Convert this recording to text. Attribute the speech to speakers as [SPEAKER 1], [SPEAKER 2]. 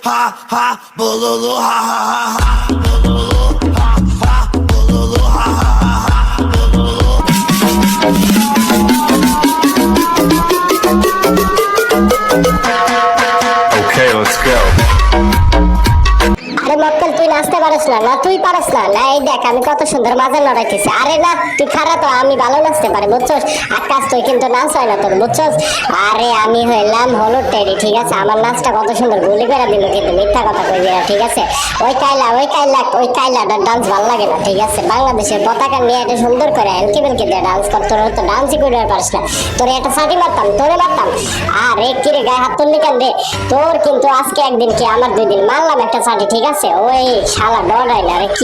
[SPEAKER 1] ha ha, bolulu ha ha ha ha, bolulu ha ha, bolulu ha ha ha ha, bolulu.
[SPEAKER 2] Okay, let's go.
[SPEAKER 3] আরে মক্কেল তুই নাচতে পারিস না? না তুই পারিস না? না এই দেখ আমি কত সুন্দর মাঝে লড়াইতেছি। আরে না তুই খারাপ, তো আমি ভালো নাচতে পারি বুঝছস। আকাশ তুই কিন্তু নাচ হয় না তোর বুঝছস। আরে আমি হইলাম হলো টেডি, ঠিক আছে? আমার নাচটা কত সুন্দর, গুলি করে দিল কিন্তু মিথ্যা কথা কইবি না, ঠিক আছে? ওই কাইলাটার ডান্স ভালো লাগে না, ঠিক আছে? বাংলাদেশের পতাকা নিয়ে এটা সুন্দর করে হেলকি বেলকি দিয়ে ডান্স কর, তোর তো ডান্সই করে পারিস না। তোর একটা সাটি মারতাম, তোরে মারতাম। আরে কিরে গায়ে হাত তুললি কেন রে? তোর কিন্তু আজকে একদিন কি আমার 2 দিন মারলাম একটা সাটি, ঠিক আছে? ওই শালা ডরাই না রে।